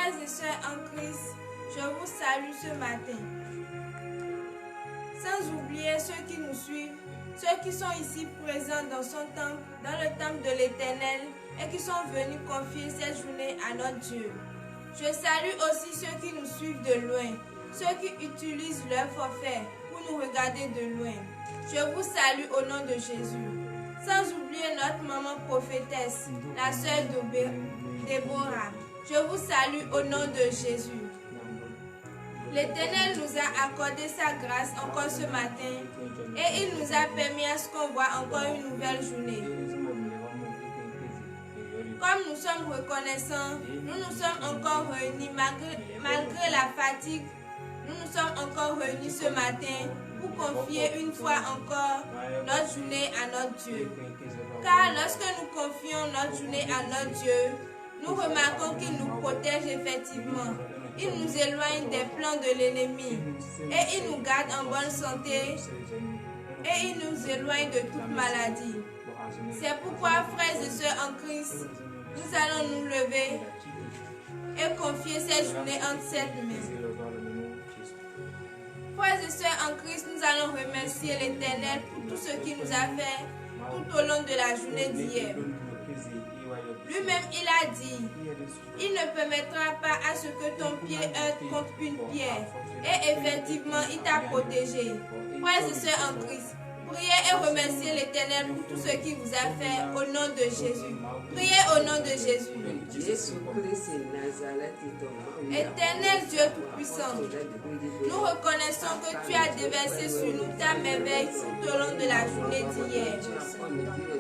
Frères et sœurs en Christ, je vous salue ce matin. Sans oublier ceux qui nous suivent, ceux qui sont ici présents dans son temple, dans le temple de l'Éternel, et qui sont venus confier cette journée à notre Dieu. Je salue aussi ceux qui nous suivent de loin, ceux qui utilisent leur forfait pour nous regarder de loin. Je vous salue au nom de Jésus. Sans oublier notre maman prophétesse, la sœur Déborah. Je vous salue au nom de Jésus. L'Éternel nous a accordé sa grâce encore ce matin et il nous a permis à ce qu'on voit encore une nouvelle journée. Comme nous sommes reconnaissants, nous nous sommes encore réunis malgré la fatigue. Nous nous sommes encore réunis ce matin pour confier une fois encore notre journée à notre Dieu. Car lorsque nous confions notre journée à notre Dieu, nous remarquons qu'il nous protège effectivement. Il nous éloigne des plans de l'ennemi et il nous garde en bonne santé et il nous éloigne de toute maladie. C'est pourquoi, frères et sœurs en Christ, nous allons nous lever et confier cette journée entre ses mains. Frères et sœurs en Christ, nous allons remercier l'Éternel pour tout ce qu'il nous a fait tout au long de la journée d'hier. Lui-même, il a dit, il ne permettra pas à ce que ton pied heurte contre une pierre. Et effectivement, il t'a protégé. Frères et sœurs en Christ, priez et remerciez l'Éternel pour tout ce qu'il vous a fait au nom de Jésus. Priez au nom de Jésus. Éternel Dieu Tout-Puissant, nous reconnaissons que tu as déversé sur nous ta merveille tout au long de la journée d'hier.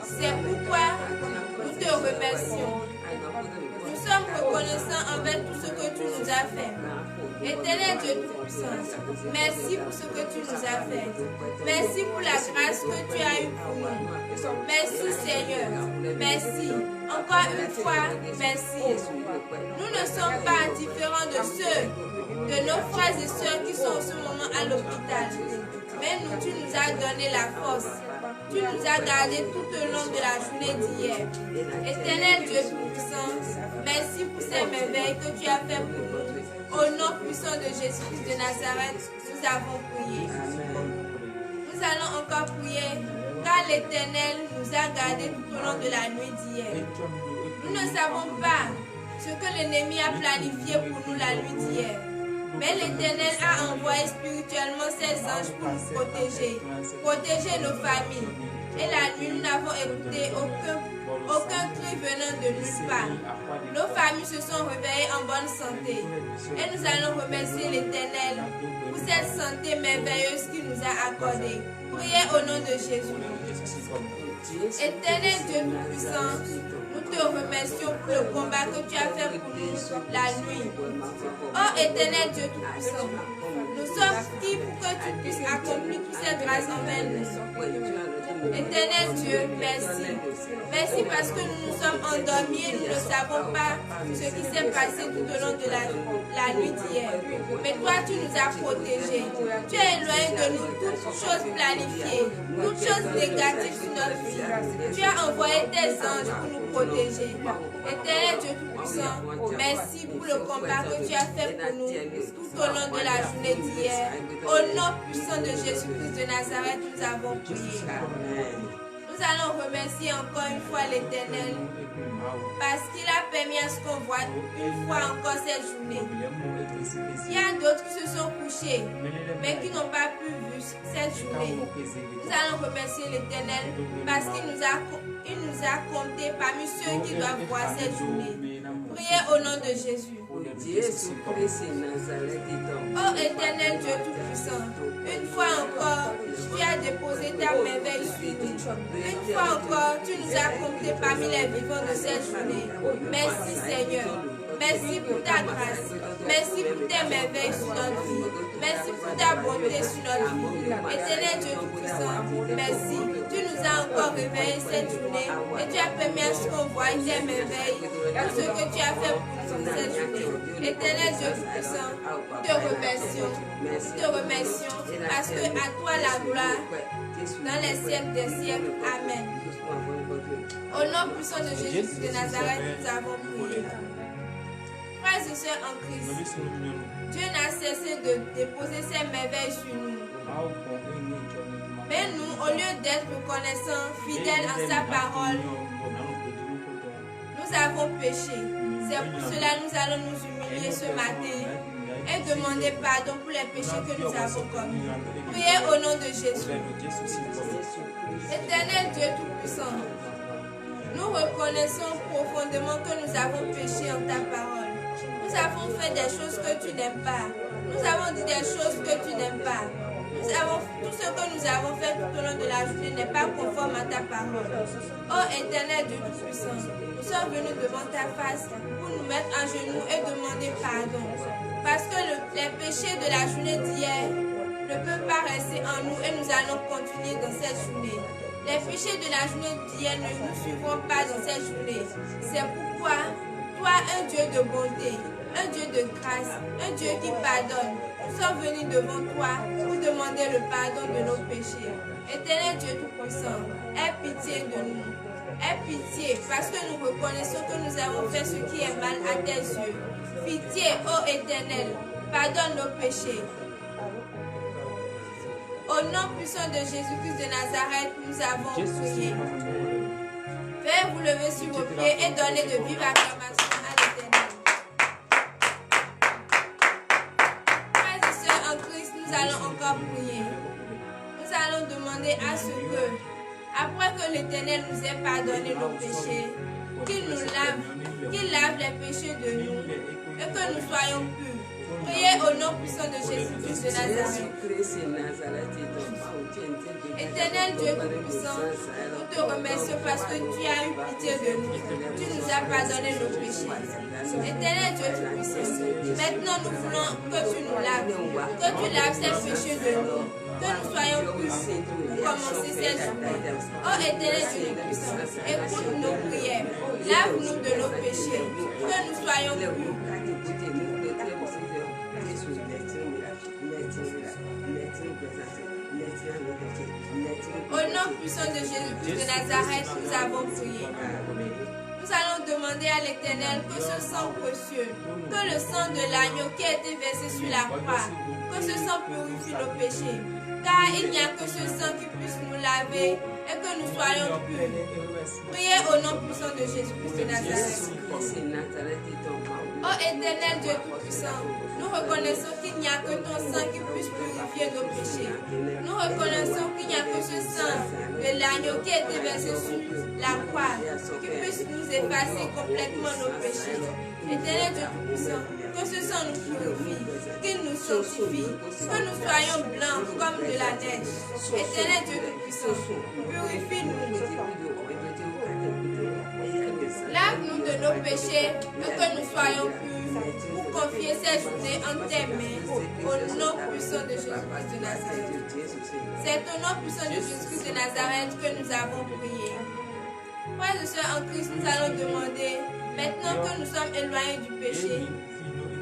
C'est pourquoi nous te remercions. Nous sommes reconnaissants envers tout ce que tu nous as fait. Éternel Dieu Tout-Puissant, merci pour ce que tu nous as fait. Merci pour la grâce que tu as eue pour nous. Merci Seigneur. Merci. Encore une fois, merci. Nous ne sommes pas différents de ceux, de nos frères et sœurs qui sont en ce moment à l'hôpital. Mais nous, tu nous as donné la force. Tu nous as gardés tout au long de la journée d'hier. Éternel Dieu Tout-Puissant, merci pour ces merveilles que tu as fait pour nous. Au nom puissant de Jésus-Christ de Nazareth, nous avons prié. Nous allons encore prier, car l'Éternel nous a gardés tout au long de la nuit d'hier. Nous ne savons pas ce que l'ennemi a planifié pour nous la nuit d'hier. Mais l'Éternel a envoyé spirituellement ses anges pour nous protéger nos familles. Et la nuit, nous n'avons écouté aucun cri venant de nulle part. Nos familles se sont réveillées en bonne santé. Et nous allons remercier l'Éternel pour cette santé merveilleuse qu'il nous a accordée. Priez au nom de Jésus. Éternel Dieu Tout-Puissant, nous te remercions pour le combat que tu as fait pour nous la nuit. Oh Éternel Dieu Tout-Puissant, nous sommes qui pour que tu puisses accomplir toutes ces grâces envers nous. Éternel Dieu, merci. Merci parce que nous nous sommes endormis et nous ne savons pas ce qui s'est passé tout au long de la nuit d'hier. Mais toi, tu nous as protégés. Tu as éloigné de nous toutes choses planifiées, toutes choses négatives sur notre vie. Tu as envoyé tes anges pour nous protéger. Éternel Dieu Tout-Puissant, merci pour le combat que tu as fait pour nous tout au long de la journée d'hier. Au nom puissant de Jésus-Christ de Nazareth, nous avons prié. Nous allons remercier encore une fois l'Éternel parce qu'il a permis à ce qu'on voit une fois encore cette journée. Il y a d'autres qui se sont couchés mais qui n'ont pas pu voir cette journée. Nous allons remercier l'Éternel parce qu'il nous a comptés parmi ceux qui doivent voir cette journée. Priez au nom de Jésus. Oh Éternel Dieu Tout-Puissant, une fois encore, tu as déposé ta merveille sur nous. Une fois encore, tu nous as comptés parmi les vivants de cette journée. Merci Seigneur. Merci pour ta grâce. Merci pour tes merveilles sur notre vie. Merci pour ta bonté sur notre vie. Éternel Dieu Tout-Puissant, merci. Tu nous as encore réveillés cette journée et tu as permis à ce qu'on voie tes merveilles, tout ce que tu as fait pour nous cette journée. Éternel Dieu Tout-Puissant, nous te remercions. Nous te remercions parce que à toi la gloire dans les siècles des siècles. Amen. Au nom puissant de Jésus de Nazareth, nous avons prié. Frères Frères et sœurs en Christ, Dieu n'a cessé de déposer ses merveilles sur nous. Mais nous, au lieu d'être reconnaissants, fidèles à sa parole, nous avons péché. C'est pour cela que nous allons nous humilier ce matin et demander pardon pour les péchés que nous avons commis. Priez au nom de Jésus. Éternel Dieu Tout-Puissant, nous reconnaissons profondément que nous avons péché en ta parole. Nous avons fait des choses que tu n'aimes pas. Nous avons dit des choses que tu n'aimes pas. Tout ce que nous avons fait tout au long de la journée n'est pas conforme à ta parole. Ô Éternel Dieu Tout-Puissant, nous sommes venus devant ta face pour nous mettre à genoux et demander pardon. Parce que les péchés de la journée d'hier ne peuvent pas rester en nous et nous allons continuer dans cette journée. Les péchés de la journée d'hier ne nous suivront pas dans cette journée. C'est pourquoi, toi, un Dieu de bonté, un Dieu de grâce, un Dieu qui pardonne, nous sommes venus devant toi pour demander le pardon de nos péchés. Éternel Dieu Tout-Puissant, aie pitié de nous. Aie pitié parce que nous reconnaissons que nous avons fait ce qui est mal à tes yeux. Pitié, ô Éternel, pardonne nos péchés. Au nom puissant de Jésus-Christ de Nazareth, nous avons prié. Veuillez vous lever sur vos pieds et donner de vives acclamations à l'Éternel. Frères et sœurs en Christ, nous allons encore prier. Nous allons demander à ce que, après que l'Éternel nous ait pardonné nos péchés, qu'il nous lave, qu'il lave les péchés de nous et que nous soyons purs. Priez au nom puissant de Jésus-Christ de Nazareth. Éternel Dieu Tout-Puissant, nous te remercions parce que tu as eu pitié de nous. Tu nous as pardonné nos péchés. Éternel Dieu Tout-Puissant, maintenant nous voulons que tu nous laves, que tu laves ces péchés de nous, que nous soyons purs pour commencer cette journée. Oh Éternel Dieu Tout-Puissant, écoute nos prières, lave-nous de nos péchés, que nous soyons purs. Au nom puissant de Jésus-Christ de Nazareth, nous avons prié. Nous allons demander à l'Éternel que ce sang précieux, que le sang de l'agneau qui a été versé sur la croix, que ce sang purifie nos péchés. Car il n'y a que ce sang qui puisse nous laver et que nous soyons purs. Priez au nom puissant de Jésus-Christ de Nazareth. Oh Éternel Dieu Tout-Puissant, nous reconnaissons qu'il n'y a que ton sang qui puisse purifier nos péchés. Nous reconnaissons qu'il n'y a que ce sang de l'agneau qui a été versé sur la croix qui puisse nous effacer complètement nos péchés. Éternel Dieu Tout-Puissant, que ce sang nous purifie, qu'il nous sanctifie, que nous soyons blancs comme de la neige. Éternel Dieu Tout-Puissant, purifie-nous. Lave-nous de nos péchés et que nous soyons purs pour confier cette journée en tes mains au nom puissant de Jésus-Christ de Nazareth. C'est au nom puissant de Jésus-Christ de Nazareth que nous avons prié. Frères et sœurs en Christ, nous allons demander, maintenant que nous sommes éloignés du péché,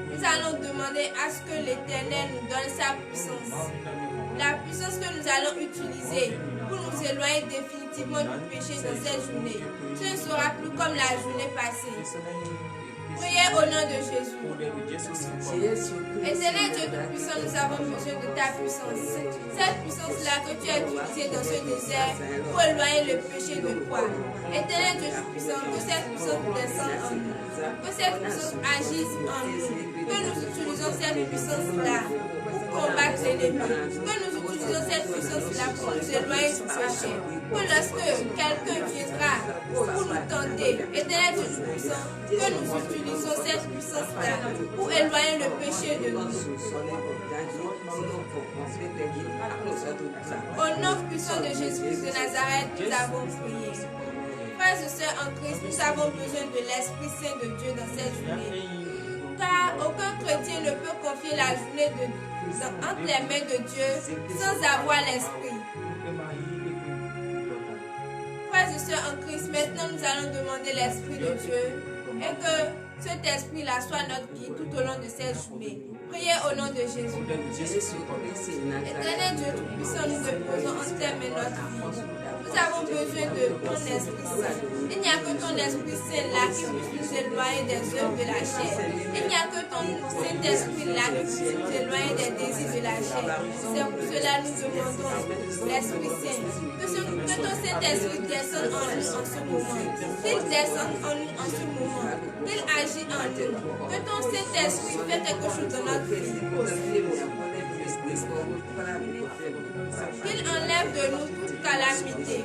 nous allons demander à ce que l'Éternel nous donne sa puissance. La puissance que nous allons utiliser pour nous éloigner définitivement du péché dans cette journée. Ce ne sera plus comme la journée passée. Priez au nom de Jésus. Éternel Dieu Tout-Puissant, nous avons besoin de ta puissance. Cette puissance-là que tu as utilisée dans ce désert pour éloigner le péché de toi. Éternel Dieu Tout-Puissant, que cette puissance descende en nous. Que cette puissance agisse en nous. Que nous utilisons cette puissance-là pour combattre l'ennemi. Que nous utilisons cette puissance-là pour nous éloigner du péché. Que lorsque quelqu'un viendra pour nous tenter, Éternel Dieu Tout-Puissant, que nous utilisons cette puissance-là pour éloigner le péché de nous. Au nom puissant de Jésus-Christ de Nazareth, nous avons prié. Frères et sœurs en Christ, nous avons besoin de l'Esprit Saint de Dieu dans cette journée. Car aucun chrétien ne peut confier la journée entre les mains de Dieu sans avoir l'Esprit. Frères et sœurs en Christ, maintenant nous allons demander l'Esprit de Dieu et que cet Esprit-là soit notre guide tout au long de cette journée. Priez au nom de Jésus. Éternel Dieu Tout-Puissant, nous déposons en tes mains notre vie. Nous avons besoin de ton Esprit Saint. Il n'y a que ton Esprit Saint là qui puisse nous éloigner des œuvres de la chair. Il n'y a que ton Saint-Esprit là qui puisse nous éloigner des désirs de la chair. C'est pour cela que nous demandons l'Esprit Saint. Que ton Saint-Esprit descende en nous en ce moment. Qu'il descende en nous en ce moment. Qu'il agit en nous. Que ton Saint-Esprit fait quelque chose dans notre vie. Qu'il enlève de nous toute calamité.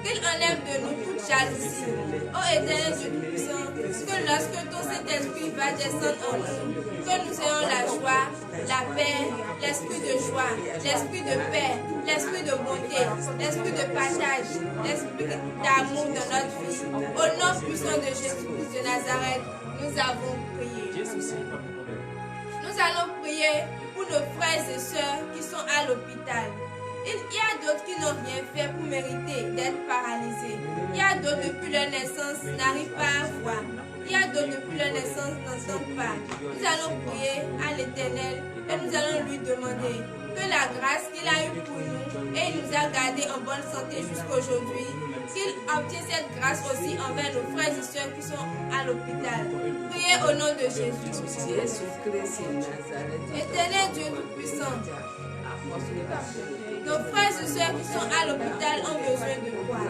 Qu'il enlève de nous toute jalousie. Ô éternel Dieu Tout-Puissant, que lorsque ton Saint-Esprit va descendre en nous, que nous ayons la joie, la paix, l'esprit de joie, l'esprit de paix, l'esprit de bonté, l'esprit de partage, l'esprit d'amour dans notre vie. Au nom puissant de Jésus-Christ de Nazareth, nous avons prié. Nous allons prier pour nos frères et sœurs qui sont à l'hôpital. Il y a d'autres qui n'ont rien fait pour mériter d'être paralysés. Il y a d'autres depuis leur naissance n'arrivent pas à voir. Il y a d'autres depuis leur naissance n'entendent pas. Nous allons prier à l'Éternel et nous allons lui demander que la grâce qu'il a eue pour nous et il nous a gardés en bonne santé jusqu'à aujourd'hui, qu'il obtienne cette grâce aussi envers nos frères et sœurs qui sont à l'hôpital. Priez au nom de Jésus. Éternel Dieu Tout-Puissant, nos frères et sœurs qui sont à l'hôpital ont besoin de toi.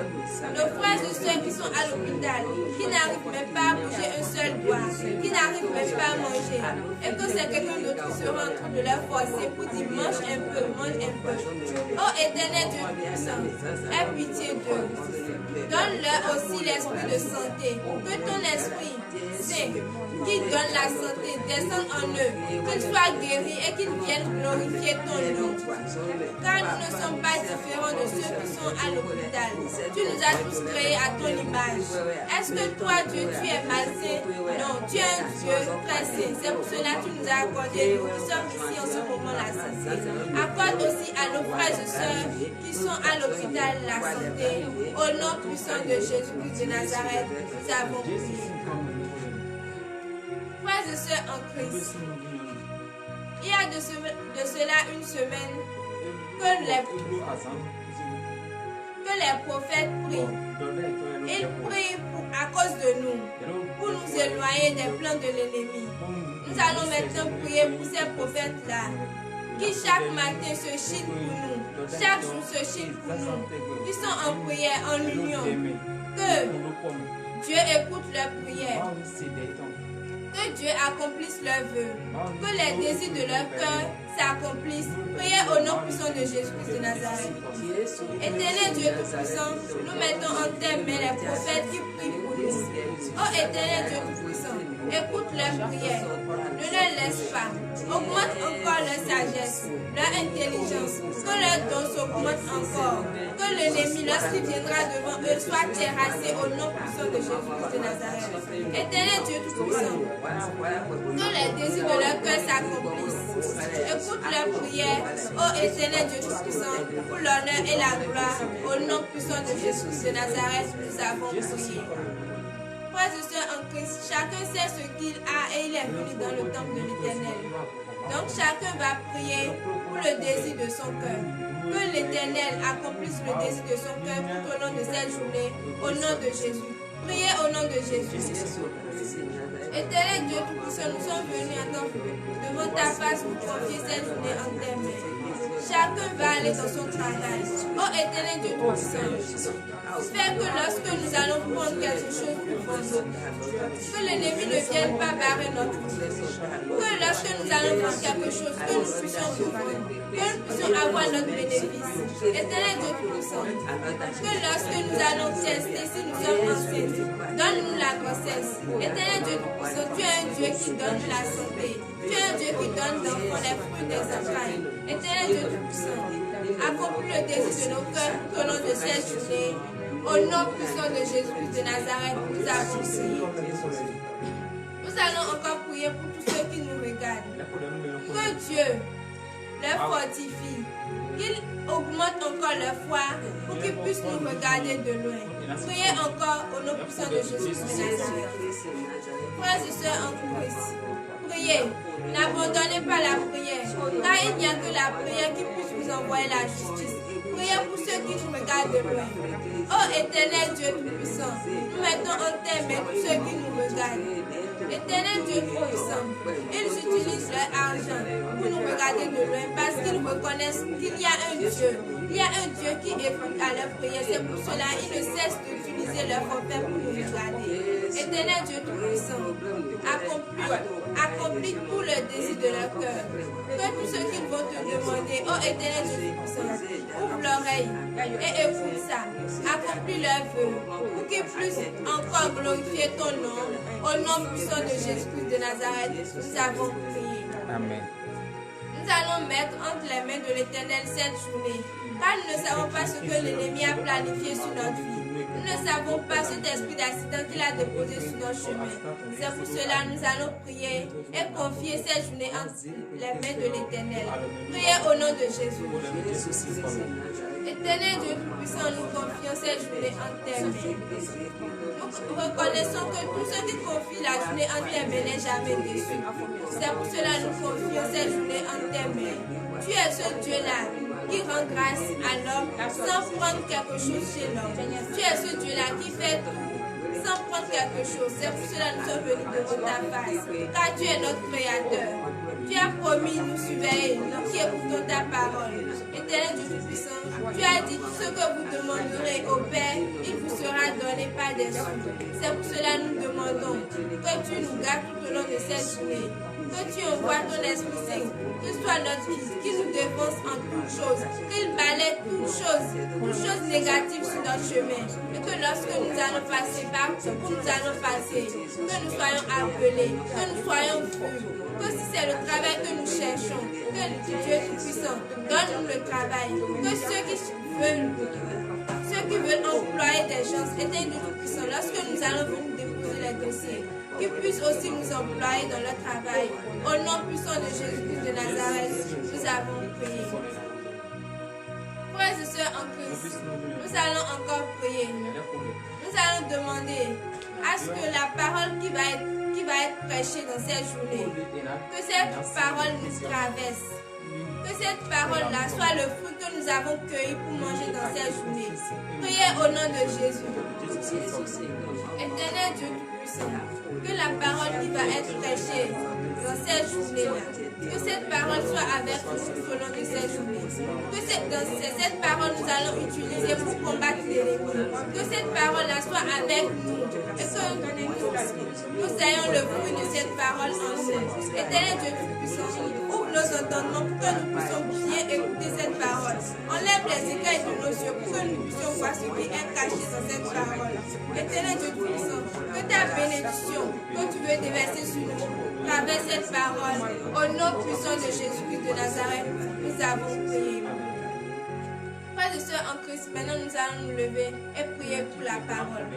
Nos frères et sœurs qui sont à l'hôpital, qui n'arrivent même pas à bouger un seul doigt, qui n'arrivent même pas à manger, et que c'est quelqu'un d'autre qui sera en train de leur forcer pour dire mange un peu, mange un peu. Oh éternel Dieu Tout-Puissant, aie pitié d'eux. Donne-leur aussi l'esprit de santé. Que ton esprit Saint, qui donne la santé, descende en eux, qu'ils soient guéris et qu'ils viennent glorifier ton nom. Car nous ne sommes pas différents de ceux qui sont à l'hôpital. Tu nous as tous créés à ton image. Est-ce que toi, Dieu, tu es malsain? Non, tu es un Dieu très saint. C'est pour cela que tu nous as accordé, nous qui sommes ici en ce moment, la santé. Accorde aussi à nos frères et sœurs qui sont à l'hôpital la santé. Au nom puissant de Jésus-Christ de Nazareth, nous avons prié. Frères et sœurs en Christ, il y a de cela une semaine que les prophètes prient. Ils prient à cause de nous, pour nous éloigner des plans de l'ennemi. Nous allons maintenant prier pour ces prophètes-là, qui chaque matin se chient pour nous, chaque jour se chient pour nous, qui sont en prière, en union. Que Dieu écoute leurs prières. Que Dieu accomplisse leurs vœux. Que les désirs de leur cœur s'accomplissent. Priez au nom puissant de Jésus-Christ de Nazareth. Éternel Dieu Tout-Puissant, nous mettons en tes mains les prophètes qui prient pour nous. Oh éternel Dieu Tout-Puissant, écoute leurs prières. Ne les laisse pas. Augmente encore leur sagesse, leur intelligence. Que leurs dons s'augmentent encore. Que l'ennemi, lorsqu'il viendra devant eux, soit terrassé au nom puissant de Jésus-Christ de Nazareth. Éternel Dieu Tout-Puissant, que les désirs de leur cœur s'accomplissent. Écoute leurs prières, ô éternel Dieu Tout-Puissant, pour l'honneur et la gloire, au nom puissant de Jésus de Nazareth, nous avons prié. Frères et sœurs en Christ, chacun sait ce qu'il a et il est venu dans le temple de l'Éternel. Donc chacun va prier pour le désir de son cœur. Que l'Éternel accomplisse le désir de son cœur tout au long de cette journée, au nom de Jésus. Priez au nom de Jésus. Éternel Dieu Tout-Puissant, nous sommes venus en tant que devant ta face pour confier cette journée en tes mains. Chacun va aller dans son travail. Oh éternel Dieu Tout-Puissant, fais que lorsque nous allons prendre quelque chose pour vendre, que l'ennemi ne vienne pas barrer notre vie. Que lorsque nous allons prendre quelque chose, que nous puissions vendre, que nous puissions avoir notre bénéfice. Éternel Dieu Tout-Puissant, que lorsque nous allons tester si nous sommes enceintes, donne-nous la grossesse. Éternel Dieu Tout-Puissant, tu es un Dieu qui donne la santé. Tu es un Dieu qui donne d'enfants les fruits des entrailles. Éternel Dieu Tout-Puissant, accomplis le désir de nos cœurs tout au long de cette journée. Au nom puissant de Jésus de Nazareth, nous avons prié. Nous allons encore prier pour tous ceux qui nous regardent. Que Dieu leur fortifie, qu'il augmente encore leur foi pour qu'ils puissent nous regarder de loin. Priez encore au nom puissant de Jésus de Nazareth. Frères et sœurs en Christ, priez. N'abandonnez pas la prière, car il n'y a que la prière qui puisse vous envoyer la justice. Priez pour ceux qui nous regardent de loin. Ô éternel Dieu Tout-Puissant, nous mettons en tes mains tous ceux qui nous regardent. Éternel Dieu Tout-Puissant, ils utilisent leur argent pour nous regarder de loin parce qu'ils reconnaissent qu'il y a un Dieu. Il y a un Dieu qui écoute à leurs prières. C'est pour cela qu'ils ne cessent d'utiliser leur forfait pour nous regarder. Éternel Dieu Tout-Puissant, accomplis tout le désir de leur cœur. Que tout ce qu'ils vont te demander, ô éternel Dieu Tout-Puissant, ouvre l'oreille et écoute ça. Accomplis leur vœu pour qu'ils puissent encore glorifier ton nom. Au nom puissant de Jésus-Christ de Nazareth, nous avons prié. Amen. Nous allons mettre entre les mains de l'Éternel cette journée, car nous ne savons pas ce que l'ennemi a planifié sur notre vie. Nous ne savons pas cet esprit d'accident qu'il a déposé sur notre chemin. C'est pour cela que nous allons prier et confier cette journée entre les mains de l'Éternel. Priez au nom de Jésus. Éternel Dieu Tout-Puissant, nous confions cette journée en tes mains. Nous reconnaissons que tout ce qui confie la journée en tes mains n'est jamais déçu. C'est pour cela que nous confions cette journée en tes mains. Tu es ce Dieu-là qui rend grâce à l'homme sans prendre quelque chose chez l'homme. Tu es ce Dieu-là qui fait tout sans prendre quelque chose. C'est pour cela que nous sommes venus devant ta face. Car tu es notre Créateur. Tu as promis nous surveiller, nous qui écoutons ta parole. Éternel Dieu Tout-Puissant, tu as dit tout ce que vous demanderez au Père, il vous sera donné par des sous. C'est pour cela que nous demandons que tu nous gardes tout au long de cette journée. Que tu envoies ton Esprit Saint, qu'il soit notre guide, qu'il nous défense en toutes choses, qu'il balaie toutes choses négatives sur notre chemin. Et que lorsque nous allons passer par ce que nous allons passer, que nous soyons appelés, que nous soyons vus, que si c'est le travail que nous cherchons, que Dieu Tout-Puissant donne-nous le travail, que ceux qui veulent employer des gens, éteignent Dieu Tout-Puissant, lorsque nous allons venir déposer les dossiers, qu'ils puissent aussi nous employer dans leur travail. Au nom puissant de Jésus-Christ de Nazareth, nous avons prié. Frères et sœurs en Christ, nous allons encore prier. Nous allons demander à ce que la parole qui va être prêchée dans cette journée, que cette parole nous traverse. Que cette parole-là soit le fruit que nous avons cueilli pour manger dans cette journée. Priez au nom de Jésus. Éternel Dieu Tout-Puissant, que la parole qui va être prêchée dans cette journée-là, que cette parole soit avec nous tout au long de cette journée. Que cette parole nous allons utiliser pour combattre l'ennemi. Que cette parole-là soit avec nous. Et que nous ayons le fruit de cette parole en nous. Éternel Dieu Tout-Puissant, ouvre nos entendements pour que nous puissions bien écouter cette parole. Enlève les écailles de nos yeux pour que nous puissions voir ce qui est caché dans cette parole. Éternel Dieu Tout-Puissant, que ta bénédiction que tu veux déverser sur nous traverse cette parole. Au nom puissant de Jésus-Christ de Nazareth, nous avons prié. Frères et sœurs en Christ, maintenant nous allons nous lever et prier pour la parole.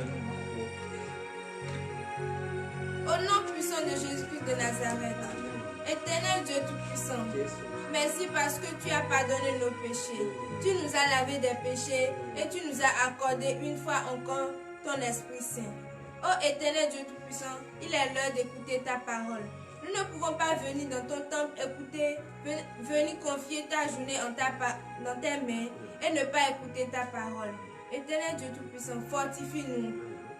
Au nom puissant de Jésus-Christ de Nazareth, Éternel Dieu Tout-Puissant, merci parce que tu as pardonné nos péchés. Tu nous as lavé des péchés et tu nous as accordé une fois encore ton Esprit Saint. Ô Éternel Dieu Tout-Puissant, il est l'heure d'écouter ta parole. Nous ne pouvons pas venir dans ton temple écouter, venir confier ta journée dans tes mains et ne pas écouter ta parole. Éternel Dieu Tout-Puissant, fortifie-nous.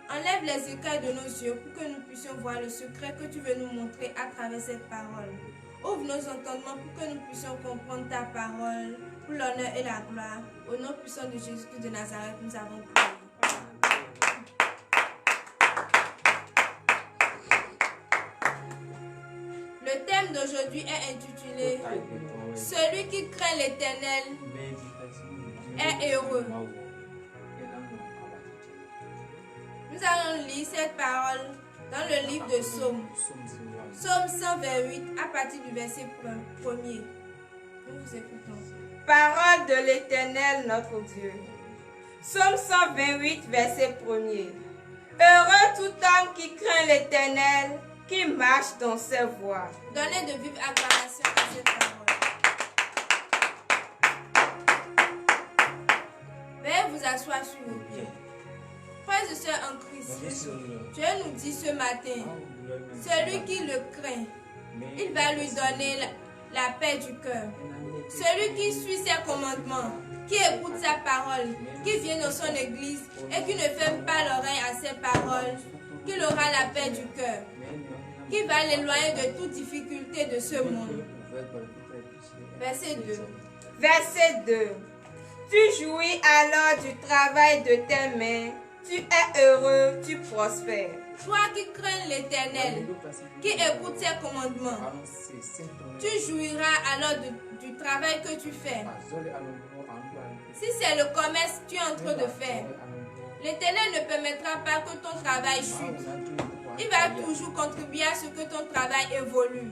Enlève les écailles de nos yeux pour que nous puissions voir le secret que tu veux nous montrer à travers cette parole. Ouvre nos entendements pour que nous puissions comprendre ta parole, pour l'honneur et la gloire. Au nom puissant de Jésus-Christ de Nazareth, nous avons prié. Le thème d'aujourd'hui est intitulé « Celui qui craint l'Éternel est heureux ». Nous allons lire cette parole dans le livre de Psaume. Psaume 128 à partir du verset 1er. Nous vous écoutons. Parole de l'Éternel notre Dieu. Psaume 128 verset 1er. Heureux tout homme qui craint l'Éternel, qui marche dans ses voies. Donnez de vives acclamations à cette parole. Veuillez vous asseoir sur vos pieds. Frères et sœurs en Christ, Dieu nous dit ce matin, celui qui le craint, il va lui donner la paix du cœur. Celui qui suit ses commandements, qui écoute sa parole, qui vient dans son église et qui ne ferme pas l'oreille à ses paroles, qu'il aura la paix du cœur, qui va l'éloigner de toute difficulté de ce monde. Verset 2. Verset 2. Tu jouis alors du travail de tes mains, tu es heureux, tu prospères. Toi qui crains l'Éternel, qui écoute ses commandements, tu jouiras alors du travail que tu fais. Si c'est le commerce que tu es en train de faire, l'Éternel ne permettra pas que ton travail chute. Il va toujours contribuer à ce que ton travail évolue.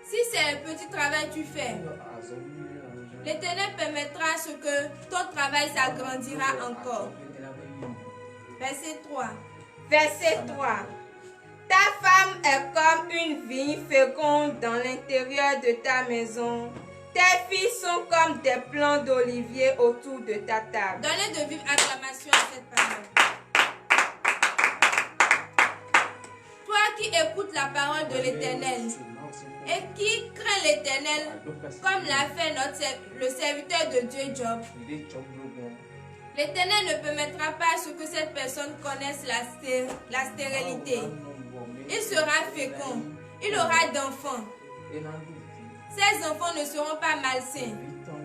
Si c'est un petit travail que tu fais, l'Éternel permettra à ce que ton travail s'agrandira encore. Verset 3. Verset 3. Ta femme est comme une vigne féconde dans l'intérieur de ta maison. Tes filles sont comme des plants d'olivier autour de ta table. Donnez de vives acclamations à cette parole. Toi qui écoutes la parole de l'Éternel et qui crains l'Éternel, comme l'a fait le serviteur de Dieu Job, l'Éternel ne permettra pas à ce que cette personne connaisse la stérilité. Il sera fécond, il aura d'enfants. Ces enfants ne seront pas malsains.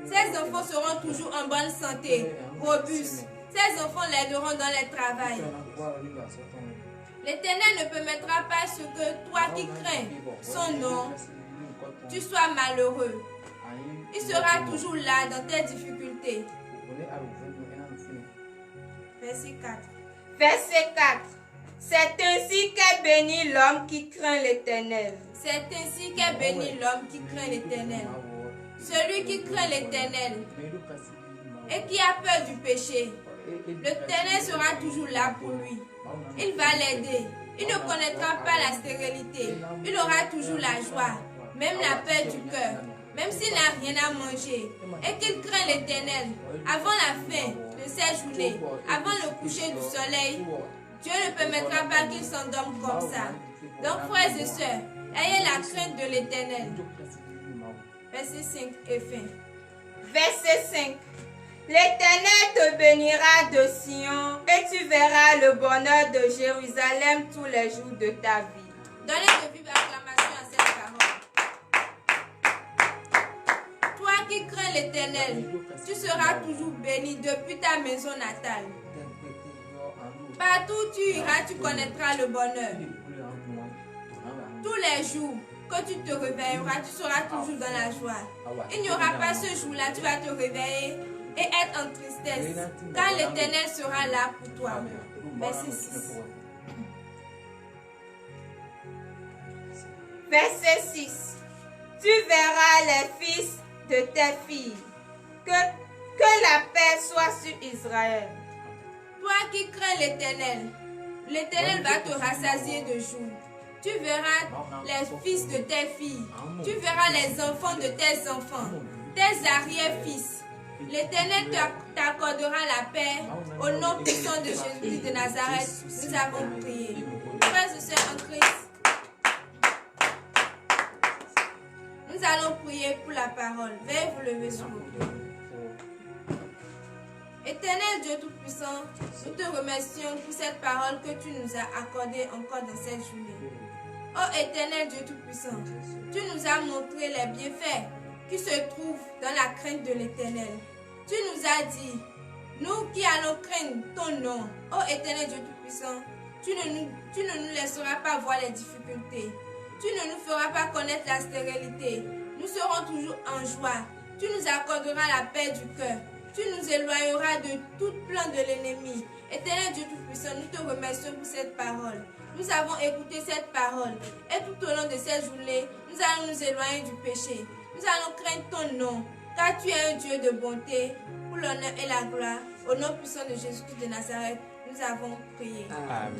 Ces enfants seront toujours en bonne santé, robustes. Ces enfants l'aideront dans les travail. L'Éternel ne permettra pas à ce que toi qui crains son nom, tu sois malheureux. Il sera toujours là dans tes difficultés. Verset 4. Verset 4. C'est ainsi qu'est béni l'homme qui craint l'Éternel. C'est ainsi qu'est béni l'homme qui craint l'Éternel. Celui qui craint l'Éternel et qui a peur du péché, l'Éternel sera toujours là pour lui. Il va l'aider. Il ne connaîtra pas la stérilité. Il aura toujours la joie, même la paix du cœur, même s'il n'a rien à manger. Et qu'il craint l'Éternel avant la fin de ses journées, avant le coucher du soleil. Dieu ne permettra pas qu'il s'endorme comme ça. Donc, frères et sœurs, ayez la crainte de l'Éternel. Verset 5 et fin. Verset 5. L'Éternel te bénira de Sion et tu verras le bonheur de Jérusalem tous les jours de ta vie. Donnez de vives acclamations à cette parole. Toi qui crains l'Éternel, tu seras toujours béni depuis ta maison natale. Partout où tu iras, tu connaîtras le bonheur. Tous les jours que tu te réveilleras, tu seras toujours dans la joie. Il n'y aura pas ce jour-là, tu vas te réveiller et être en tristesse, car l'Éternel sera là pour toi. Verset 6. Verset 6. Tu verras les fils de tes filles. Que la paix soit sur Israël. Toi qui crains l'Éternel, l'Éternel va te rassasier de jour. Tu verras les fils de tes filles. Tu verras les enfants de tes enfants, tes arrière-fils. L'Éternel t'accordera la paix. Au nom puissant de Jésus de Nazareth, nous avons prié. Frères et sœurs en Christ, nous allons prier pour la parole. Veuillez vous lever sur vos pieds. Éternel Dieu Tout-Puissant, nous te remercions pour cette parole que tu nous as accordée encore dans cette journée. Oh Éternel Dieu Tout-Puissant, tu nous as montré les bienfaits qui se trouvent dans la crainte de l'Éternel. Tu nous as dit, nous qui allons craindre ton nom, oh Éternel Dieu Tout-Puissant, tu ne nous laisseras pas voir les difficultés. Tu ne nous feras pas connaître la stérilité. Nous serons toujours en joie. Tu nous accorderas la paix du cœur. Tu nous éloigneras de tout plan de l'ennemi. Éternel Dieu Tout-Puissant, nous te remercions pour cette parole. Nous avons écouté cette parole. Et tout au long de cette journée, nous allons nous éloigner du péché. Nous allons craindre ton nom, car tu es un Dieu de bonté, pour l'honneur et la gloire. Au nom puissant de Jésus-Christ de Nazareth, nous avons prié. Amen.